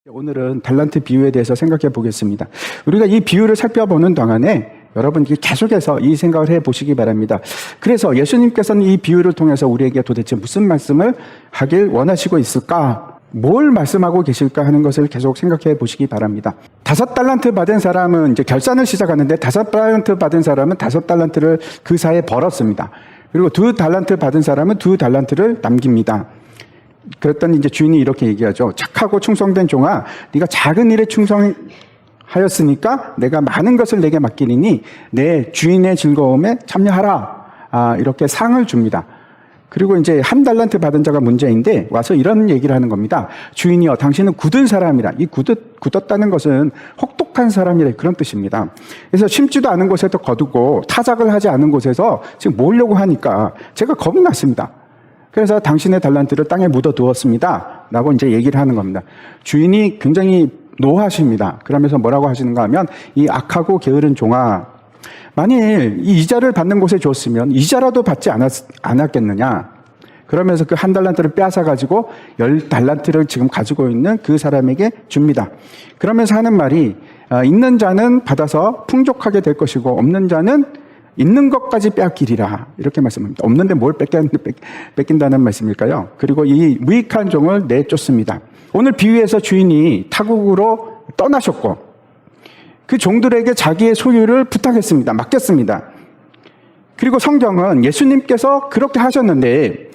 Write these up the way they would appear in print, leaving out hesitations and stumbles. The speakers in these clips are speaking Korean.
오늘은 달란트 비유에 대해서 생각해 보겠습니다. 우리가 이 비유를 살펴보는 동안에 여러분 계속해서 이 생각을 해 보시기 바랍니다. 그래서 예수님께서는 이 비유를 통해서 우리에게 도대체 무슨 말씀을 하길 원하시고 있을까? 뭘 말씀하고 계실까 하는 것을 계속 생각해 보시기 바랍니다. 5달란트 받은 사람은 이제 결산을 시작하는데 5달란트 받은 사람은 5달란트를 그 사이에 벌었습니다. 그리고 2달란트 받은 사람은 2달란트를 남깁니다. 그랬더니 이제 주인이 이렇게 얘기하죠. 착하고 충성된 종아, 네가 작은 일에 충성하였으니까 내가 많은 것을 내게 맡기리니 내 주인의 즐거움에 참여하라. 이렇게 상을 줍니다. 그리고 이제 1달란트 받은 자가 문제인데 와서 이런 얘기를 하는 겁니다. 주인이여, 당신은 굳은 사람이라. 이 굳었다는 것은 혹독한 사람이라, 그런 뜻입니다. 그래서 심지도 않은 곳에서 거두고 타작을 하지 않은 곳에서 지금 모으려고 하니까 제가 겁이 났습니다. 그래서 당신의 달란트를 땅에 묻어두었습니다. 라고 이제 얘기를 하는 겁니다. 주인이 굉장히 노하십니다. 그러면서 뭐라고 하시는가 하면, 이 악하고 게으른 종아, 만일 이 이자를 받는 곳에 줬으면 이자라도 받지 않았겠느냐. 그러면서 그 1달란트를 빼앗아가지고 10달란트를 지금 가지고 있는 그 사람에게 줍니다. 그러면서 하는 말이, 있는 자는 받아서 풍족하게 될 것이고 없는 자는 있는 것까지 빼앗기리라. 이렇게 말씀합니다. 없는데 뭘 뺏긴다는 말씀일까요? 그리고 이 무익한 종을 내쫓습니다. 오늘 비유에서 주인이 타국으로 떠나셨고 그 종들에게 자기의 소유를 부탁했습니다. 맡겼습니다. 그리고 성경은 예수님께서 그렇게 하셨는데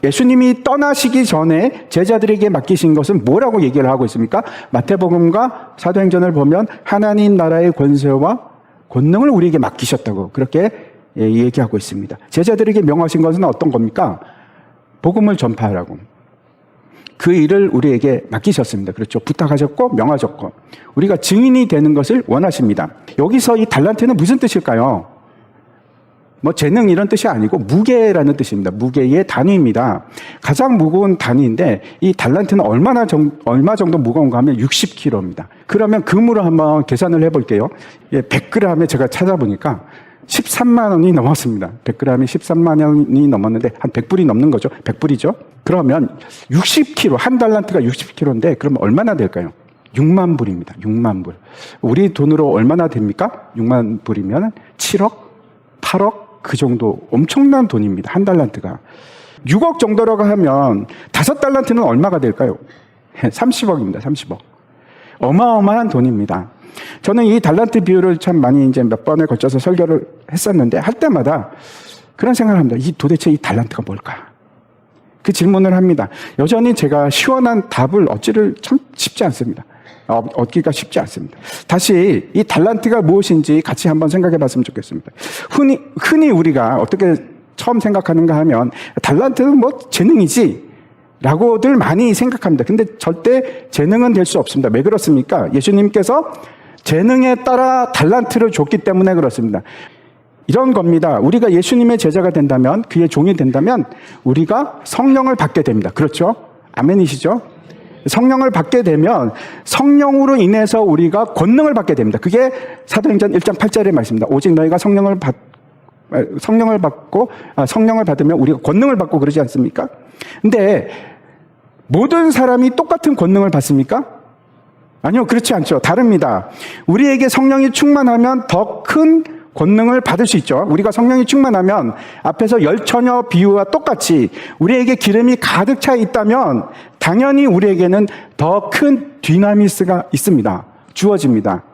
예수님이 떠나시기 전에 제자들에게 맡기신 것은 뭐라고 얘기를 하고 있습니까? 마태복음과 사도행전을 보면 하나님 나라의 권세와 권능을 우리에게 맡기셨다고 그렇게 얘기하고 있습니다. 제자들에게 명하신 것은 어떤 겁니까? 복음을 전파하라고. 그 일을 우리에게 맡기셨습니다. 그렇죠. 부탁하셨고 명하셨고 우리가 증인이 되는 것을 원하십니다. 여기서 이 달란트는 무슨 뜻일까요? 뭐 재능 이런 뜻이 아니고 무게라는 뜻입니다. 무게의 단위입니다. 가장 무거운 단위인데 이 달란트는 얼마 정도 무거운가 하면 60kg입니다. 그러면 금으로 한번 계산을 해볼게요. 100g에 제가 찾아보니까 13만 원이 넘었습니다. 100g이 13만 원이 넘었는데 한 100불이 넘는 거죠. 100불이죠. 그러면 60kg, 1달란트가 60kg인데 그러면 얼마나 될까요? 6만 불입니다. 6만 불. 우리 돈으로 얼마나 됩니까? 6만 불이면 7억, 8억 그 정도 엄청난 돈입니다. 1달란트가. 6억 정도라고 하면 5달란트는 얼마가 될까요? 30억입니다. 30억. 어마어마한 돈입니다. 저는 이 달란트 비유를 참 많이 이제 몇 번에 걸쳐서 설교를 했었는데 할 때마다 그런 생각을 합니다. 도대체 이 달란트가 뭘까? 그 질문을 합니다. 여전히 제가 시원한 답을 얻기를 참 쉽지 않습니다. 얻기가 쉽지 않습니다. 다시 이 달란트가 무엇인지 같이 한번 생각해 봤으면 좋겠습니다. 흔히 우리가 어떻게 처음 생각하는가 하면 달란트는 뭐 재능이지 라고들 많이 생각합니다. 근데 절대 재능은 될 수 없습니다. 왜 그렇습니까? 예수님께서 재능에 따라 달란트를 줬기 때문에 그렇습니다. 이런 겁니다. 우리가 예수님의 제자가 된다면, 그의 종이 된다면 우리가 성령을 받게 됩니다. 그렇죠? 아멘이시죠? 성령을 받게 되면 성령으로 인해서 우리가 권능을 받게 됩니다. 그게 사도행전 1장 8절의 말씀입니다. 오직 너희가 성령을 받으면 우리가 권능을 받고 그러지 않습니까? 근데 모든 사람이 똑같은 권능을 받습니까? 아니요, 그렇지 않죠. 다릅니다. 우리에게 성령이 충만하면 더 큰 권능을 받을 수 있죠. 우리가 성령이 충만하면 앞에서 열처녀 비유와 똑같이 우리에게 기름이 가득 차 있다면 당연히 우리에게는 더 큰 디나미스가 있습니다. 주어집니다.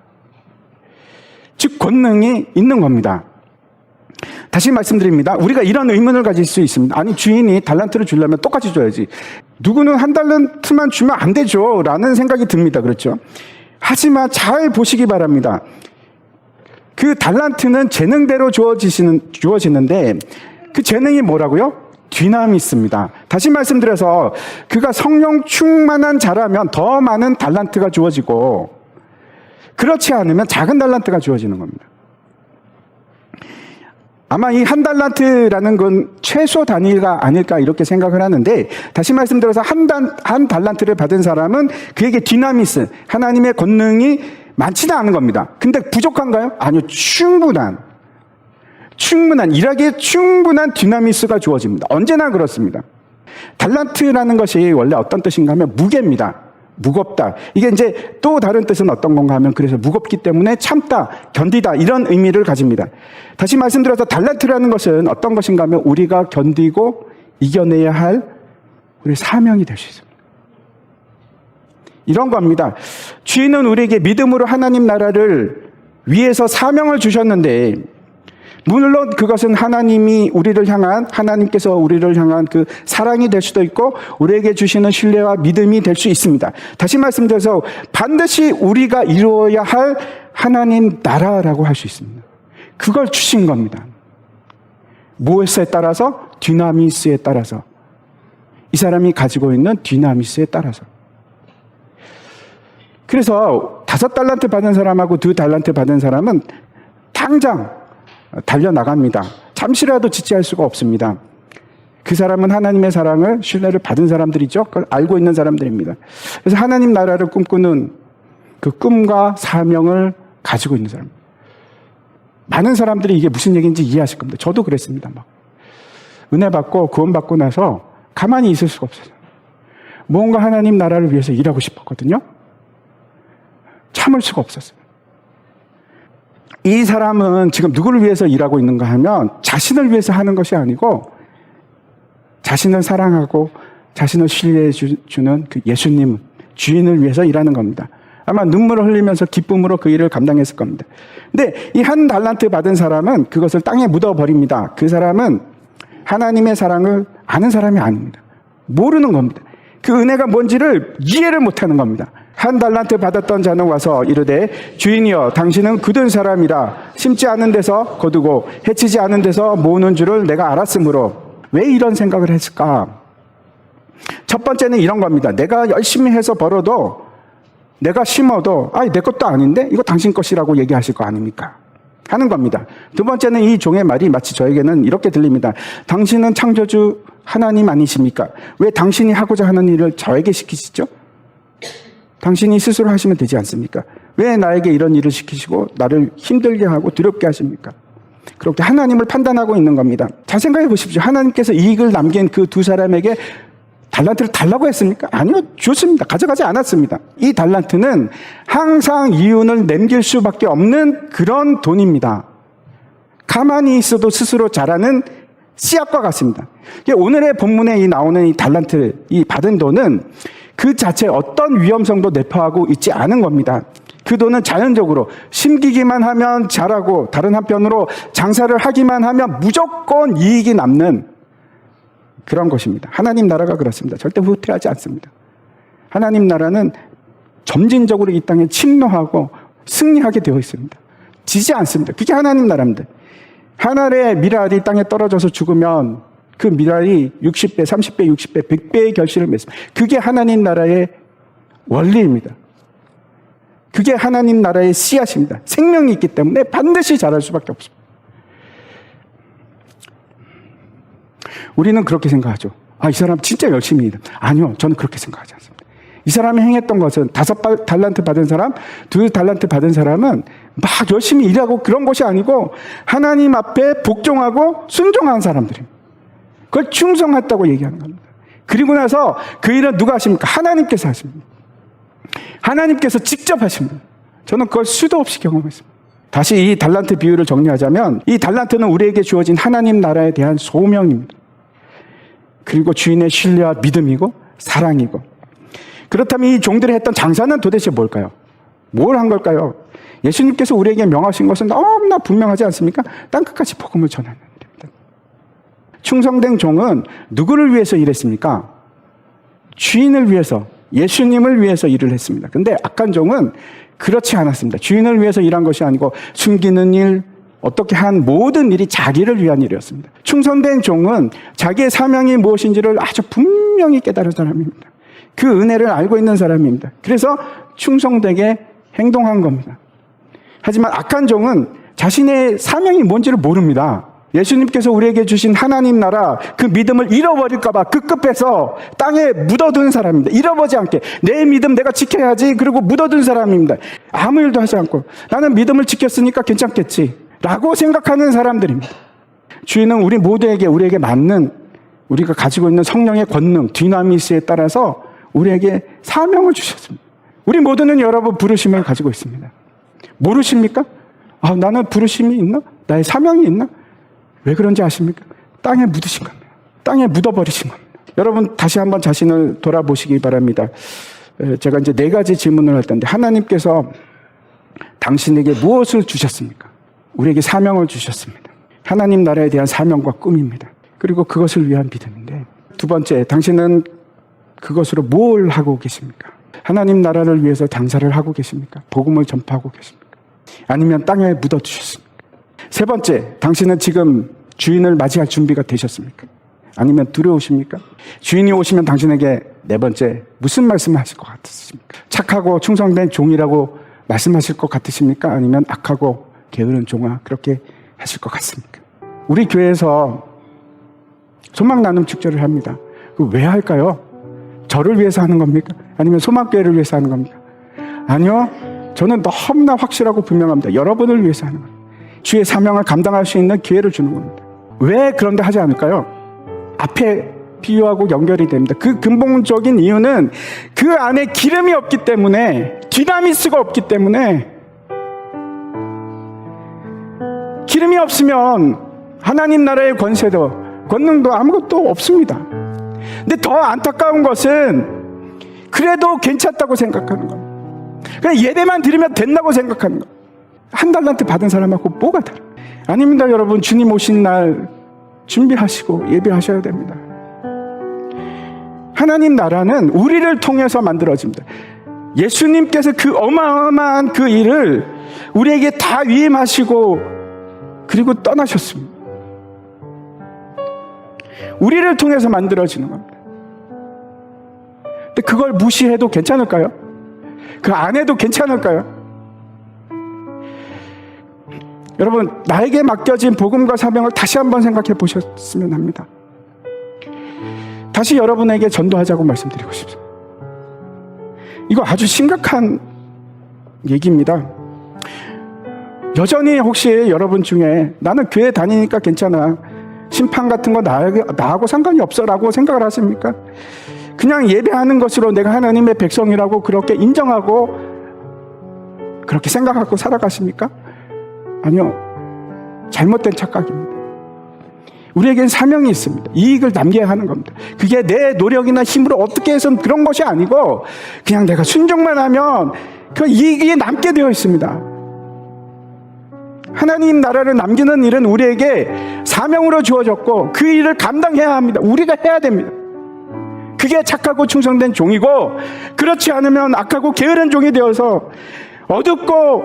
즉 권능이 있는 겁니다. 다시 말씀드립니다. 우리가 이런 의문을 가질 수 있습니다. 아니, 주인이 달란트를 주려면 똑같이 줘야지. 누구는 1달란트만 주면 안 되죠 라는 생각이 듭니다. 그렇죠? 하지만 잘 보시기 바랍니다. 그 달란트는 재능대로 주어지는데 그 재능이 뭐라고요? 디나미스입니다. 다시 말씀드려서 그가 성령 충만한 자라면 더 많은 달란트가 주어지고 그렇지 않으면 작은 달란트가 주어지는 겁니다. 아마 이 1달란트라는 건 최소 단위가 아닐까 이렇게 생각을 하는데 다시 말씀드려서 한 달란트를 받은 사람은 그에게 디나미스, 하나님의 권능이 많지는 않은 겁니다. 근데 부족한가요? 아니요. 충분한 일하기에 충분한 디나미스가 주어집니다. 언제나 그렇습니다. 달란트라는 것이 원래 어떤 뜻인가 하면 무게입니다. 무겁다. 이게 이제 또 다른 뜻은 어떤 건가 하면 그래서 무겁기 때문에 참다, 견디다 이런 의미를 가집니다. 다시 말씀드려서 달란트라는 것은 어떤 것인가 하면 우리가 견디고 이겨내야 할 우리 사명이 될 수 있습니다. 이런 겁니다. 주인은 우리에게 믿음으로 하나님 나라를 위해서 사명을 주셨는데 물론 그것은 하나님께서 우리를 향한 그 사랑이 될 수도 있고 우리에게 주시는 신뢰와 믿음이 될 수 있습니다. 다시 말씀드려서 반드시 우리가 이루어야 할 하나님 나라라고 할 수 있습니다. 그걸 주신 겁니다. 무엇에 따라서? 디나미스에 따라서. 이 사람이 가지고 있는 디나미스에 따라서. 그래서 5달란트 받은 사람하고 2달란트 받은 사람은 당장 달려나갑니다. 잠시라도 지체할 수가 없습니다. 그 사람은 하나님의 사랑을, 신뢰를 받은 사람들이죠. 그걸 알고 있는 사람들입니다. 그래서 하나님 나라를 꿈꾸는 그 꿈과 사명을 가지고 있는 사람. 많은 사람들이 이게 무슨 얘기인지 이해하실 겁니다. 저도 그랬습니다. 은혜 받고 구원 받고 나서 가만히 있을 수가 없어요. 뭔가 하나님 나라를 위해서 일하고 싶었거든요. 참을 수가 없었어요. 이 사람은 지금 누구를 위해서 일하고 있는가 하면 자신을 위해서 하는 것이 아니고 자신을 사랑하고 자신을 신뢰해 주는 그 예수님, 주인을 위해서 일하는 겁니다. 아마 눈물을 흘리면서 기쁨으로 그 일을 감당했을 겁니다. 근데 이 1달란트 받은 사람은 그것을 땅에 묻어버립니다. 그 사람은 하나님의 사랑을 아는 사람이 아닙니다. 모르는 겁니다. 그 은혜가 뭔지를 이해를 못하는 겁니다. 1달란트 받았던 자는 와서 이르되 주인이여 당신은 굳은 사람이라 심지 않은 데서 거두고 해치지 않은 데서 모으는 줄을 내가 알았으므로 왜 이런 생각을 했을까? 첫 번째는 이런 겁니다. 내가 열심히 해서 벌어도 내가 심어도 내 것도 아닌데 이거 당신 것이라고 얘기하실 거 아닙니까? 하는 겁니다. 두 번째는 이 종의 말이 마치 저에게는 이렇게 들립니다. 당신은 창조주 하나님 아니십니까? 왜 당신이 하고자 하는 일을 저에게 시키시죠? 당신이 스스로 하시면 되지 않습니까? 왜 나에게 이런 일을 시키시고 나를 힘들게 하고 두렵게 하십니까? 그렇게 하나님을 판단하고 있는 겁니다. 잘 생각해 보십시오. 하나님께서 이익을 남긴 그 2사람에게 달란트를 달라고 했습니까? 아니요. 줬습니다. 가져가지 않았습니다. 이 달란트는 항상 이윤을 남길 수밖에 없는 그런 돈입니다. 가만히 있어도 스스로 자라는 씨앗과 같습니다. 오늘의 본문에 나오는 이 달란트, 이 받은 돈은 그 자체 어떤 위험성도 내포하고 있지 않은 겁니다. 그 돈은 자연적으로 심기기만 하면 자라고 다른 한편으로 장사를 하기만 하면 무조건 이익이 남는 그런 것입니다. 하나님 나라가 그렇습니다. 절대 후퇴하지 않습니다. 하나님 나라는 점진적으로 이 땅에 침노하고 승리하게 되어 있습니다. 지지 않습니다. 그게 하나님 나라입니다. 하늘의 밀알이 땅에 떨어져서 죽으면 그 밀알이 60배, 30배, 60배, 100배의 결실을 맺습니다. 그게 하나님 나라의 원리입니다. 그게 하나님 나라의 씨앗입니다. 생명이 있기 때문에 반드시 자랄 수밖에 없습니다. 우리는 그렇게 생각하죠. 이 사람 진짜 열심히 일해. 아니요, 저는 그렇게 생각하지 않습니다. 이 사람이 행했던 것은 5달란트 받은 사람, 2달란트 받은 사람은 막 열심히 일하고 그런 것이 아니고 하나님 앞에 복종하고 순종한 사람들입니다. 그걸 충성했다고 얘기하는 겁니다. 그리고 나서 그 일은 누가 하십니까? 하나님께서 하십니다. 하나님께서 직접 하십니다. 저는 그걸 수도 없이 경험했습니다. 다시 이 달란트 비유를 정리하자면 이 달란트는 우리에게 주어진 하나님 나라에 대한 소명입니다. 그리고 주인의 신뢰와 믿음이고 사랑이고. 그렇다면 이 종들이 했던 장사는 도대체 뭘까요? 뭘 한 걸까요? 예수님께서 우리에게 명하신 것은 너무나 분명하지 않습니까? 땅끝까지 복음을 전하는 일입니다. 충성된 종은 누구를 위해서 일했습니까? 주인을 위해서, 예수님을 위해서 일을 했습니다. 근데 악한 종은 그렇지 않았습니다. 주인을 위해서 일한 것이 아니고 숨기는 일, 어떻게 한 모든 일이 자기를 위한 일이었습니다. 충성된 종은 자기의 사명이 무엇인지를 아주 분명히 깨달은 사람입니다. 그 은혜를 알고 있는 사람입니다. 그래서 충성되게 행동한 겁니다. 하지만 악한 종은 자신의 사명이 뭔지를 모릅니다. 예수님께서 우리에게 주신 하나님 나라 그 믿음을 잃어버릴까 봐 급급해서 땅에 묻어둔 사람입니다. 잃어버리지 않게 내 믿음 내가 지켜야지 그리고 묻어둔 사람입니다. 아무 일도 하지 않고 나는 믿음을 지켰으니까 괜찮겠지 라고 생각하는 사람들입니다. 주인은 우리 모두에게 우리에게 맞는 우리가 가지고 있는 성령의 권능 디나미스에 따라서 우리에게 사명을 주셨습니다. 우리 모두는 여러분 부르심을 가지고 있습니다. 모르십니까? 나는 부르심이 있나? 나의 사명이 있나? 왜 그런지 아십니까? 땅에 묻으신 겁니다. 땅에 묻어버리신 겁니다. 여러분 다시 한번 자신을 돌아보시기 바랍니다. 제가 이제 4가지 질문을 할 텐데, 하나님께서 당신에게 무엇을 주셨습니까? 우리에게 사명을 주셨습니다. 하나님 나라에 대한 사명과 꿈입니다. 그리고 그것을 위한 믿음인데, 2번째, 당신은 그것으로 뭘 하고 계십니까? 하나님 나라를 위해서 장사를 하고 계십니까? 복음을 전파하고 계십니까? 아니면 땅에 묻어두셨습니까? 3번째, 당신은 지금 주인을 맞이할 준비가 되셨습니까? 아니면 두려우십니까? 주인이 오시면 당신에게 4번째, 무슨 말씀을 하실 것 같으십니까? 착하고 충성된 종이라고 말씀하실 것 같으십니까? 아니면 악하고 게으른 종아, 그렇게 하실 것 같습니까? 우리 교회에서 소망 나눔 축제를 합니다. 왜 할까요? 저를 위해서 하는 겁니까? 아니면 소망교회를 위해서 하는 겁니까? 아니요. 저는 너무나 확실하고 분명합니다. 여러분을 위해서 하는 겁니다. 주의 사명을 감당할 수 있는 기회를 주는 겁니다. 왜 그런데 하지 않을까요? 앞에 비유하고 연결이 됩니다. 그 근본적인 이유는 그 안에 기름이 없기 때문에, 디나미스가 없기 때문에, 기름이 없으면 하나님 나라의 권능도 아무것도 없습니다. 근데 더 안타까운 것은 그래도 괜찮다고 생각하는 겁니다. 그냥 예배만 드리면 된다고 생각하는 겁니다. 한 달란트 받은 사람하고 뭐가 다른? 아닙니다, 여러분. 주님 오신 날 준비하시고 예배하셔야 됩니다. 하나님 나라는 우리를 통해서 만들어집니다. 예수님께서 그 어마어마한 그 일을 우리에게 다 위임하시고 그리고 떠나셨습니다. 우리를 통해서 만들어지는 겁니다. 근데 그걸 무시해도 괜찮을까요? 그 안 해도 괜찮을까요? 여러분, 나에게 맡겨진 복음과 사명을 다시 한번 생각해 보셨으면 합니다. 다시 여러분에게 전도하자고 말씀드리고 싶습니다. 이거 아주 심각한 얘기입니다. 여전히 혹시 여러분 중에 나는 교회 다니니까 괜찮아, 심판 같은 거 나하고 상관이 없어 라고 생각을 하십니까? 그냥 예배하는 것으로 내가 하나님의 백성이라고 그렇게 인정하고 그렇게 생각하고 살아가십니까? 아니요. 잘못된 착각입니다. 우리에겐 사명이 있습니다. 이익을 남겨야 하는 겁니다. 그게 내 노력이나 힘으로 어떻게 해서는 그런 것이 아니고 그냥 내가 순종만 하면 그 이익이 남게 되어 있습니다. 하나님 나라를 남기는 일은 우리에게 사명으로 주어졌고 그 일을 감당해야 합니다. 우리가 해야 됩니다. 그게 착하고 충성된 종이고, 그렇지 않으면 악하고 게으른 종이 되어서 어둡고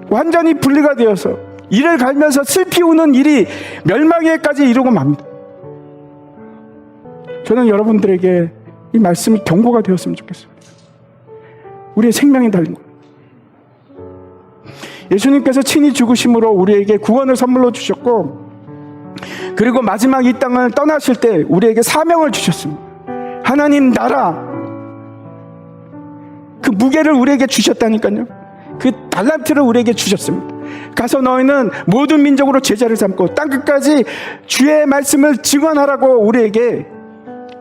완전히 분리가 되어서 이를 갈면서 슬피 우는 일이 멸망에까지 이르고 맙니다. 저는 여러분들에게 이 말씀이 경고가 되었으면 좋겠습니다. 우리의 생명이 달린 겁니다. 예수님께서 친히 죽으심으로 우리에게 구원을 선물로 주셨고, 그리고 마지막 이 땅을 떠나실 때 우리에게 사명을 주셨습니다. 하나님 나라, 그 무게를 우리에게 주셨다니까요. 그 달란트를 우리에게 주셨습니다. 가서 너희는 모든 민족으로 제자를 삼고 땅끝까지 주의 말씀을 증언하라고 우리에게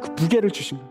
그 무게를 주십니다.